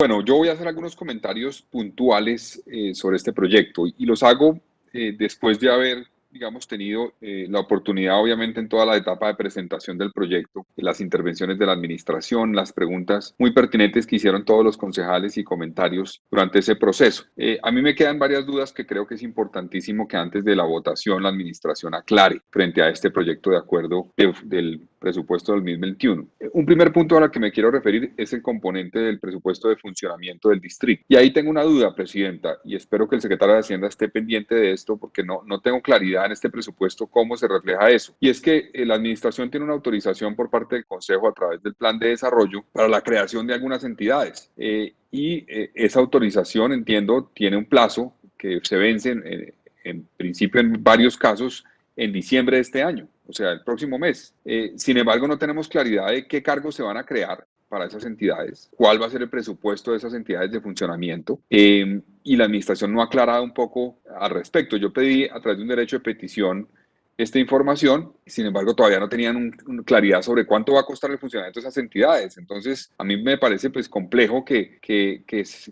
Bueno, yo voy a hacer algunos comentarios puntuales sobre este proyecto y los hago después de haber, digamos, tenido la oportunidad, obviamente, en toda la etapa de presentación del proyecto, las intervenciones de la administración, las preguntas muy pertinentes que hicieron todos los concejales y comentarios durante ese proceso. A mí me quedan varias dudas que creo que es importantísimo que antes de la votación la administración aclare frente a este proyecto de acuerdo del presupuesto del 2021. Un primer punto al que me quiero referir es el componente del presupuesto de funcionamiento del distrito. Y ahí tengo una duda, Presidenta, y espero que el secretario de Hacienda esté pendiente de esto porque no tengo claridad en este presupuesto cómo se refleja eso. Y es que la administración tiene una autorización por parte del Consejo a través del Plan de Desarrollo para la creación de algunas entidades. Esa autorización, entiendo, tiene un plazo que se vence en principio en varios casos en diciembre de este año, o sea, el próximo mes. Sin embargo, no tenemos claridad de qué cargos se van a crear para esas entidades, cuál va a ser el presupuesto de esas entidades de funcionamiento, y la administración no ha aclarado un poco al respecto. Yo pedí a través de un derecho de petición esta información, sin embargo todavía no tenían claridad sobre cuánto va a costar el funcionamiento de esas entidades. Entonces, a mí me parece pues complejo que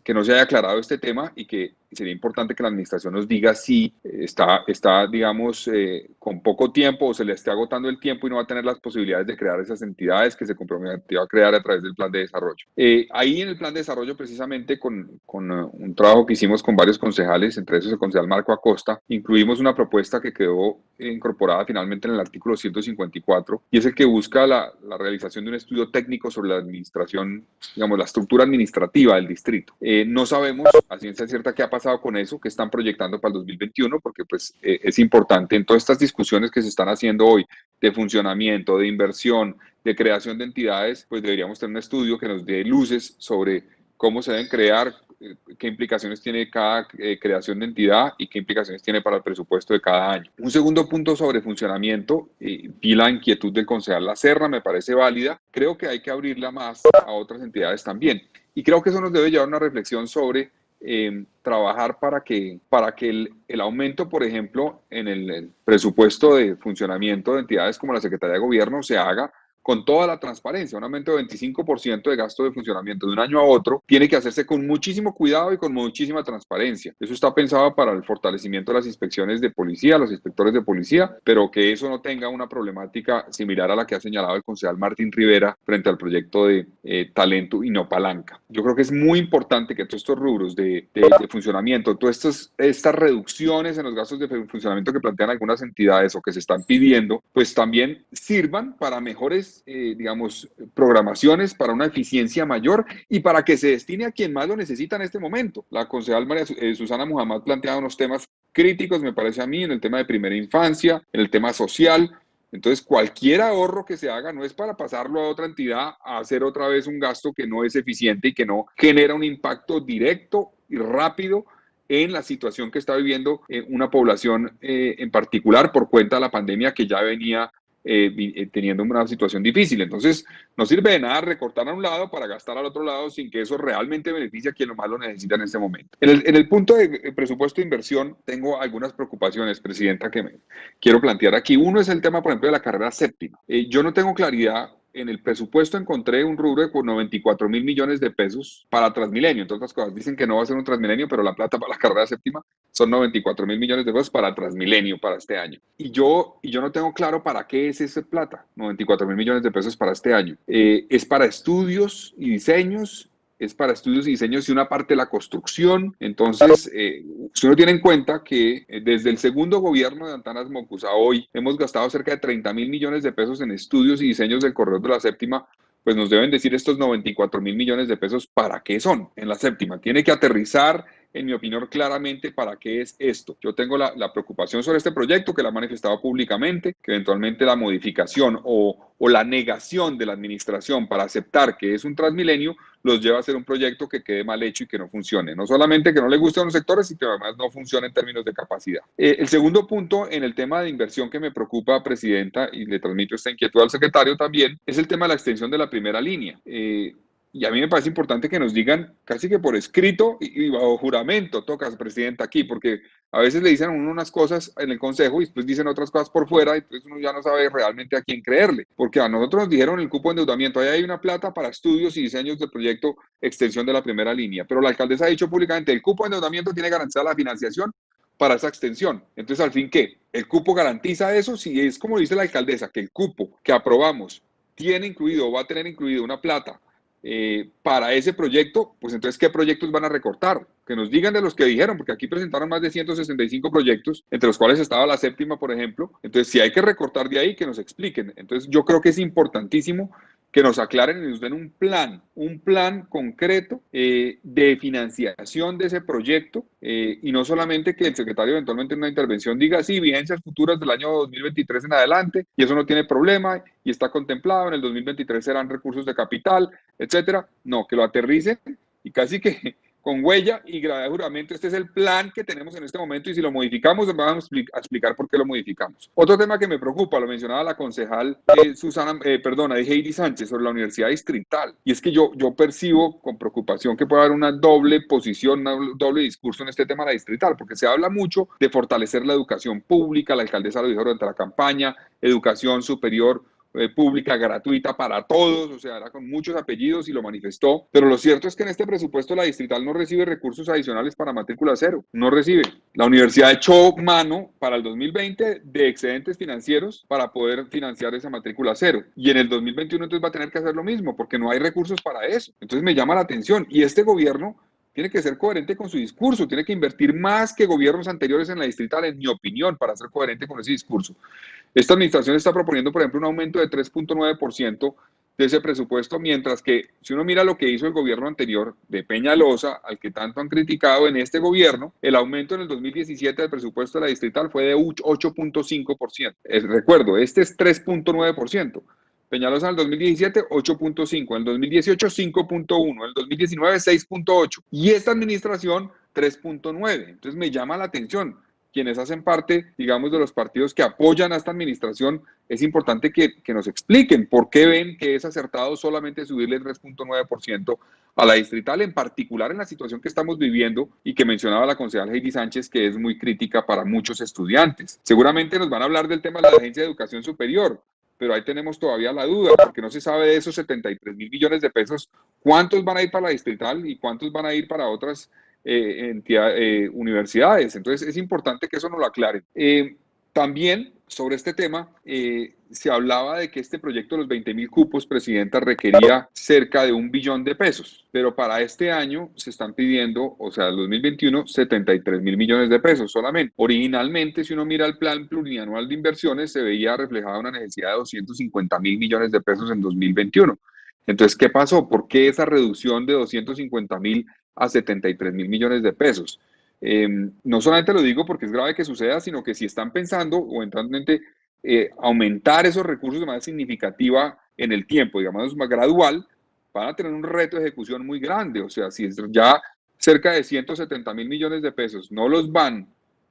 no se haya aclarado este tema y que sería importante que la administración nos diga si está digamos, con poco tiempo o se le esté agotando el tiempo y no va a tener las posibilidades de crear esas entidades que se comprometió a crear a través del plan de desarrollo. Ahí en el plan de desarrollo, precisamente con un trabajo que hicimos con varios concejales, entre esos el concejal Marco Acosta, incluimos una propuesta que quedó incorporada finalmente en el artículo 154 y es el que busca la realización de un estudio técnico sobre la administración, digamos, la estructura administrativa del distrito. No sabemos a ciencia cierta qué ha pasado con eso, que están proyectando para el 2021, porque pues es importante en todas estas discusiones que se están haciendo hoy de funcionamiento, de inversión, de creación de entidades, pues deberíamos tener un estudio que nos dé luces sobre cómo se deben crear, qué implicaciones tiene cada creación de entidad y qué implicaciones tiene para el presupuesto de cada año. Un segundo punto sobre funcionamiento, vi la inquietud del concejal Lacerra, me parece válida, creo que hay que abrirla más a otras entidades también. Y creo que eso nos debe llevar a una reflexión sobre trabajar para que el aumento, por ejemplo, en el presupuesto de funcionamiento de entidades como la Secretaría de Gobierno se haga con toda la transparencia. Un aumento de 25% de gasto de funcionamiento de un año a otro tiene que hacerse con muchísimo cuidado y con muchísima transparencia. Eso está pensado para el fortalecimiento de las inspecciones de policía, los inspectores de policía, pero que eso no tenga una problemática similar a la que ha señalado el concejal Martín Rivera frente al proyecto de talento y no palanca. Yo creo que es muy importante que todos estos rubros de funcionamiento, todas estas reducciones en los gastos de funcionamiento que plantean algunas entidades o que se están pidiendo, pues también sirvan para mejores digamos, programaciones, para una eficiencia mayor y para que se destine a quien más lo necesita en este momento. La concejal María Susana Muhammad planteaba unos temas críticos, me parece a mí, en el tema de primera infancia, en el tema social. Entonces, cualquier ahorro que se haga no es para pasarlo a otra entidad a hacer otra vez un gasto que no es eficiente y que no genera un impacto directo y rápido en la situación que está viviendo una población en particular por cuenta de la pandemia que ya venía teniendo una situación difícil. Entonces, no sirve de nada recortar a un lado para gastar al otro lado sin que eso realmente beneficie a quien lo más lo necesita en este momento. En el punto de presupuesto de inversión, tengo algunas preocupaciones, Presidenta, que me quiero plantear aquí. Uno es el tema, por ejemplo, de la carrera séptima. Yo no tengo claridad. En el presupuesto encontré un rubro de 94.000 millones de pesos para Transmilenio. Entre otras cosas, dicen que no va a ser un Transmilenio, pero la plata para la carrera séptima son 94.000 millones de pesos para Transmilenio para este año. Y yo no tengo claro para qué es esa plata, 94.000 millones de pesos para este año. Es para estudios y diseños, es para estudios y diseños y una parte de la construcción. Entonces, si uno tiene en cuenta que desde el segundo gobierno de Antanas Mocus a hoy hemos gastado cerca de 30.000 millones de pesos en estudios y diseños del corredor de la séptima, pues nos deben decir estos 94.000 millones de pesos para qué son en la séptima. Tiene que aterrizar, en mi opinión, claramente para qué es esto. Yo tengo la preocupación sobre este proyecto que la ha manifestado públicamente, que eventualmente la modificación o la negación de la administración para aceptar que es un Transmilenio los lleva a hacer un proyecto que quede mal hecho y que no funcione. No solamente que no le guste a los sectores, sino que además no funcione en términos de capacidad. El segundo punto en el tema de inversión que me preocupa, Presidenta, y le transmito esta inquietud al secretario también, es el tema de la extensión de la primera línea. Y a mí me parece importante que nos digan casi que por escrito y bajo juramento, tocas, presidenta, aquí, porque a veces le dicen a uno unas cosas en el consejo y después dicen otras cosas por fuera, y entonces uno ya no sabe realmente a quién creerle. Porque a nosotros nos dijeron el cupo de endeudamiento, ahí hay una plata para estudios y diseños del proyecto extensión de la primera línea. Pero la alcaldesa ha dicho públicamente, el cupo de endeudamiento tiene garantizada la financiación para esa extensión. Entonces, al fin, ¿qué? ¿El cupo garantiza eso? Si es como dice la alcaldesa, que el cupo que aprobamos tiene incluido o va a tener incluido una plata para ese proyecto, pues entonces, ¿qué proyectos van a recortar? Que nos digan de los que dijeron, porque aquí presentaron más de 165 proyectos, entre los cuales estaba la séptima, por ejemplo. Entonces, si hay que recortar de ahí, que nos expliquen. Entonces, yo creo que es importantísimo que nos aclaren y nos den un plan concreto de financiación de ese proyecto y no solamente que el secretario eventualmente en una intervención diga, sí, vigencias futuras del año 2023 en adelante y eso no tiene problema y está contemplado, en el 2023 serán recursos de capital, etcétera. No, que lo aterricen y casi que con huella y grado de juramento, este es el plan que tenemos en este momento y si lo modificamos, vamos a explicar por qué lo modificamos. Otro tema que me preocupa, lo mencionaba la concejal Heidi Sánchez, sobre la Universidad Distrital, y es que yo percibo con preocupación que puede haber una doble posición, un doble discurso en este tema de la Distrital, porque se habla mucho de fortalecer la educación pública, la alcaldesa lo dijo durante la campaña, educación superior pública, gratuita para todos, o sea, era con muchos apellidos y lo manifestó, pero lo cierto es que en este presupuesto la Distrital no recibe recursos adicionales para matrícula cero, no recibe. La universidad echó mano para el 2020 de excedentes financieros para poder financiar esa matrícula cero, y en el 2021 entonces va a tener que hacer lo mismo, porque no hay recursos para eso. Entonces me llama la atención, y este gobierno tiene que ser coherente con su discurso, tiene que invertir más que gobiernos anteriores en la Distrital, en mi opinión, para ser coherente con ese discurso. Esta administración está proponiendo, por ejemplo, un aumento de 3.9% de ese presupuesto, mientras que si uno mira lo que hizo el gobierno anterior de Peñalosa, al que tanto han criticado en este gobierno, el aumento en el 2017 del presupuesto de la distrital fue de 8.5%. Recuerdo, este es 3.9%. Peñalosa en el 2017, 8.5, en el 2018, 5.1, en el 2019, 6.8 y esta administración, 3.9. Entonces me llama la atención. Quienes hacen parte, digamos, de los partidos que apoyan a esta administración, es importante que nos expliquen por qué ven que es acertado solamente subirle el 3.9% a la distrital, en particular en la situación que estamos viviendo y que mencionaba la concejal Heidi Sánchez, que es muy crítica para muchos estudiantes. Seguramente nos van a hablar del tema de la Agencia de Educación Superior, pero ahí tenemos todavía la duda, porque no se sabe de esos 73.000 millones de pesos, cuántos van a ir para la distrital y cuántos van a ir para otras universidades. Entonces es importante que eso nos lo aclaren. También sobre este tema se hablaba de que este proyecto de los 20.000 cupos, presidenta, requería cerca de 1 billón de pesos, pero para este año se están pidiendo, o sea, el 2021, 73.000 millones de pesos solamente. Originalmente, si uno mira el plan plurianual de inversiones, se veía reflejada una necesidad de 250.000 millones de pesos en 2021. Entonces, ¿qué pasó? ¿Por qué esa reducción de 250.000 a 73.000 millones de pesos? No solamente lo digo porque es grave que suceda, sino que si están pensando o eventualmente aumentar esos recursos de manera significativa en el tiempo, digamos más gradual, van a tener un reto de ejecución muy grande. O sea, si es ya cerca de 170.000 millones de pesos no los van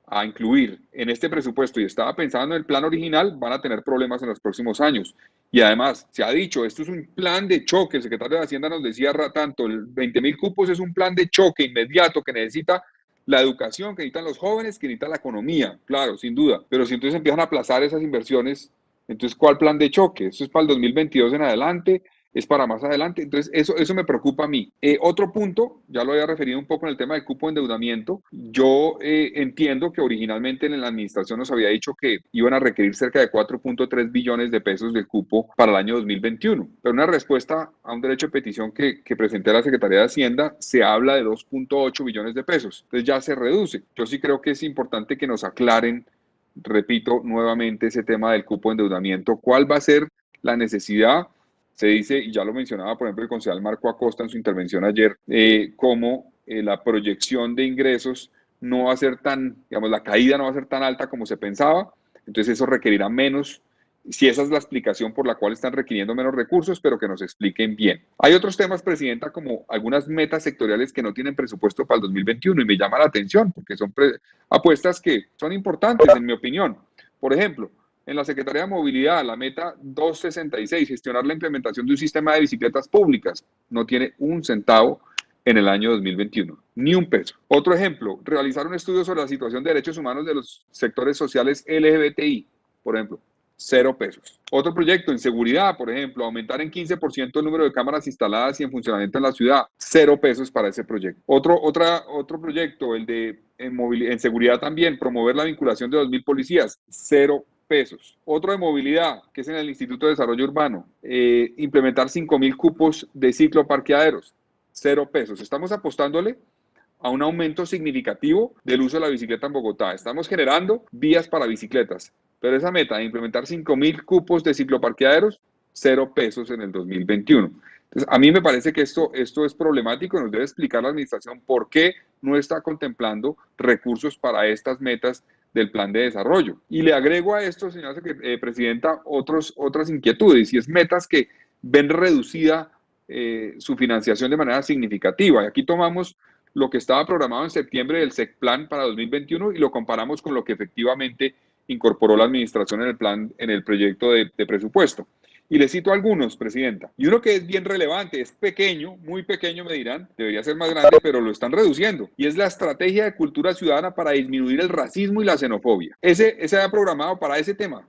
a incluir en este presupuesto y estaba pensando en el plan original, van a tener problemas en los próximos años. Y además, se ha dicho, esto es un plan de choque, el secretario de Hacienda nos decía tanto, el 20.000 cupos es un plan de choque inmediato que necesita la educación, que necesitan los jóvenes, que necesita la economía, claro, sin duda. Pero si entonces empiezan a aplazar esas inversiones, entonces, ¿cuál plan de choque? ¿Esto es para el 2022 en adelante? ¿Es para más adelante? Entonces, eso me preocupa a mí. Otro punto, ya lo había referido un poco en el tema del cupo de endeudamiento. Yo entiendo que originalmente en la administración nos había dicho que iban a requerir cerca de 4.3 billones de pesos del cupo para el año 2021. Pero una respuesta a un derecho de petición que presenté a la Secretaría de Hacienda, se habla de 2.8 billones de pesos. Entonces ya se reduce. Yo sí creo que es importante que nos aclaren, repito nuevamente, ese tema del cupo de endeudamiento. ¿Cuál va a ser la necesidad? Se dice, y ya lo mencionaba, por ejemplo, el concejal Marco Acosta en su intervención ayer, cómo la proyección de ingresos no va a ser tan, digamos, la caída no va a ser tan alta como se pensaba, entonces eso requerirá menos, si esa es la explicación por la cual están requiriendo menos recursos, pero que nos expliquen bien. Hay otros temas, presidenta, como algunas metas sectoriales que no tienen presupuesto para el 2021 y me llama la atención porque son apuestas que son importantes, en mi opinión. Por ejemplo, En la Secretaría de Movilidad, la meta 266, gestionar la implementación de un sistema de bicicletas públicas. No tiene un centavo en el año 2021, ni un peso. Otro ejemplo, realizar un estudio sobre la situación de derechos humanos de los sectores sociales LGBTI, por ejemplo, 0 pesos. Otro proyecto en seguridad, por ejemplo, aumentar en 15% el número de cámaras instaladas y en funcionamiento en la ciudad, 0 pesos para ese proyecto. Otro proyecto, el de en seguridad también, promover la vinculación de 2.000 policías, 0 pesos. Otro de movilidad, que es en el Instituto de Desarrollo Urbano, implementar 5.000 cupos de cicloparqueaderos, 0 pesos. Estamos apostándole a un aumento significativo del uso de la bicicleta en Bogotá. Estamos generando vías para bicicletas, pero esa meta de implementar 5.000 cupos de cicloparqueaderos, 0 pesos en el 2021. Entonces, a mí me parece que esto es problemático. Nos debe explicar la administración por qué no está contemplando recursos para estas metas del plan de desarrollo. Y le agrego a esto, señora presidenta, otras inquietudes, y es metas que ven reducida su financiación de manera significativa. Y aquí tomamos lo que estaba programado en septiembre del SECPLAN para 2021 y lo comparamos con lo que efectivamente incorporó la administración en el plan, en el proyecto de presupuesto. Y le cito algunos, presidenta. Y uno que es bien relevante, es pequeño, muy pequeño me dirán, debería ser más grande, pero lo están reduciendo. Y es la estrategia de cultura ciudadana para disminuir el racismo y la xenofobia. Ese había programado para ese tema.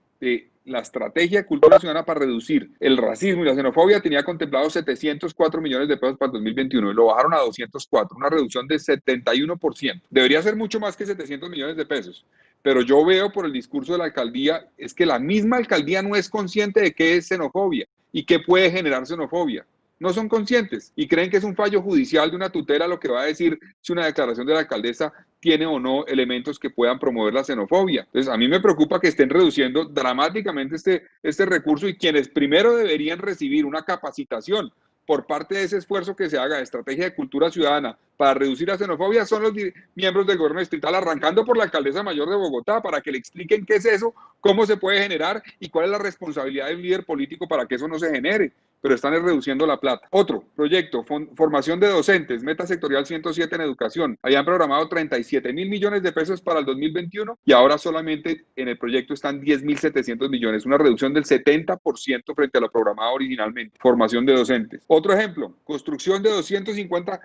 La estrategia de cultura ciudadana para reducir el racismo y la xenofobia tenía contemplado 704 millones de pesos para el 2021 y lo bajaron a 204, una reducción de 71%. Debería ser mucho más que 700 millones de pesos. Pero yo veo por el discurso de la alcaldía, es que la misma alcaldía no es consciente de qué es xenofobia y qué puede generar xenofobia. No son conscientes y creen que es un fallo judicial de una tutela lo que va a decir si una declaración de la alcaldesa tiene o no elementos que puedan promover la xenofobia. Entonces, a mí me preocupa que estén reduciendo dramáticamente este recurso, y quienes primero deberían recibir una capacitación por parte de ese esfuerzo que se haga de estrategia de cultura ciudadana para reducir la xenofobia son los miembros del gobierno distrital, arrancando por la alcaldesa mayor de Bogotá, para que le expliquen qué es eso, cómo se puede generar y cuál es la responsabilidad del líder político para que eso no se genere. Pero están reduciendo la plata. Otro proyecto, formación de docentes, meta sectorial 107 en educación. Habían programado 37.000 millones de pesos para el 2021 y ahora solamente en el proyecto están 10.700 millones, una reducción del 70% frente a lo programado originalmente. Formación de docentes. Otro ejemplo, construcción de 280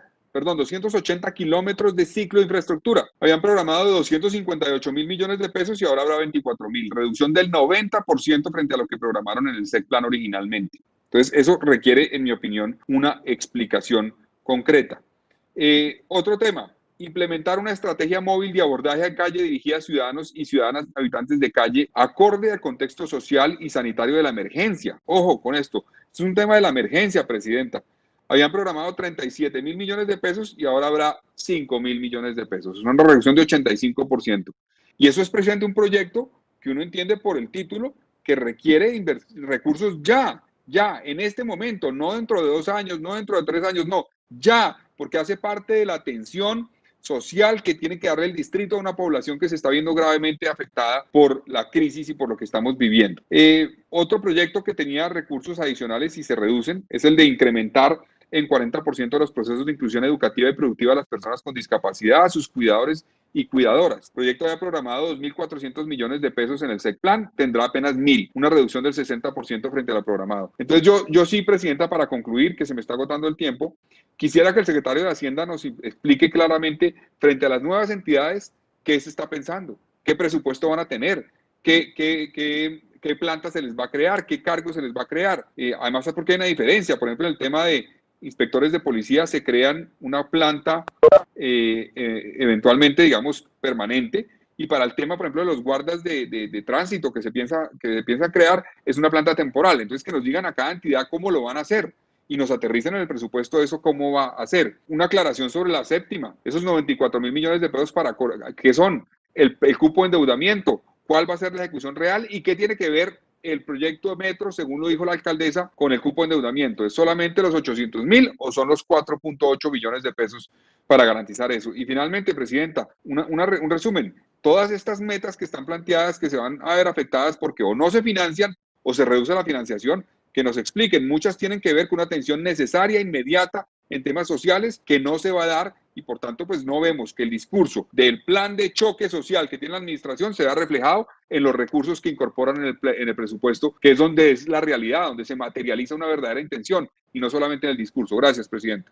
kilómetros de ciclo de infraestructura. Habían programado 258.000 millones de pesos y ahora habrá 24.000, reducción del 90% frente a lo que programaron en el SECPLAN originalmente. Entonces, eso requiere, en mi opinión, una explicación concreta. Otro tema, implementar una estrategia móvil de abordaje a calle dirigida a ciudadanos y ciudadanas habitantes de calle acorde al contexto social y sanitario de la emergencia. Ojo con esto, es un tema de la emergencia, presidenta. Habían programado 37.000 millones de pesos y ahora habrá 5.000 millones de pesos. Es una reducción de 85%. Y eso es precisamente un proyecto que uno entiende por el título que requiere recursos ya, en este momento, no dentro de 2 años, no dentro de 3 años, no, ya, porque hace parte de la atención social que tiene que darle el distrito a una población que se está viendo gravemente afectada por la crisis y por lo que estamos viviendo. Otro proyecto que tenía recursos adicionales y se reducen es el de incrementar en 40% los procesos de inclusión educativa y productiva de las personas con discapacidad, a sus cuidadores y cuidadoras. El proyecto había programado 2.400 millones de pesos en el SECPLAN, tendrá apenas 1.000, una reducción del 60% frente a lo programado. Entonces yo sí, presidenta, para concluir, que se me está agotando el tiempo, quisiera que el secretario de Hacienda nos explique claramente frente a las nuevas entidades qué se está pensando, qué presupuesto van a tener, qué planta se les va a crear, qué cargos se les va a crear. Además, porque hay una diferencia, por ejemplo, en el tema de inspectores de policía se crean una planta eventualmente, digamos, permanente, y para el tema, por ejemplo, de los guardas de tránsito que se piensa crear, es una planta temporal. Entonces, que nos digan a cada entidad cómo lo van a hacer y nos aterricen en el presupuesto de eso, cómo va a ser. Una aclaración sobre la séptima, esos 94.000 millones de pesos para, ¿qué son? El cupo de endeudamiento, cuál va a ser la ejecución real y qué tiene que ver el proyecto de metro, según lo dijo la alcaldesa, con el cupo de endeudamiento. ¿Es solamente los 800.000 o son los 4.8 billones de pesos para garantizar eso? Y finalmente, presidenta, un resumen. Todas estas metas que están planteadas, que se van a ver afectadas porque o no se financian o se reduce la financiación, que nos expliquen. Muchas tienen que ver con una atención necesaria, inmediata, en temas sociales, que no se va a dar y por tanto pues no vemos que el discurso del plan de choque social que tiene la administración se vea reflejado en los recursos que incorporan en el presupuesto, que es donde es la realidad, donde se materializa una verdadera intención y no solamente en el discurso. Gracias, presidente.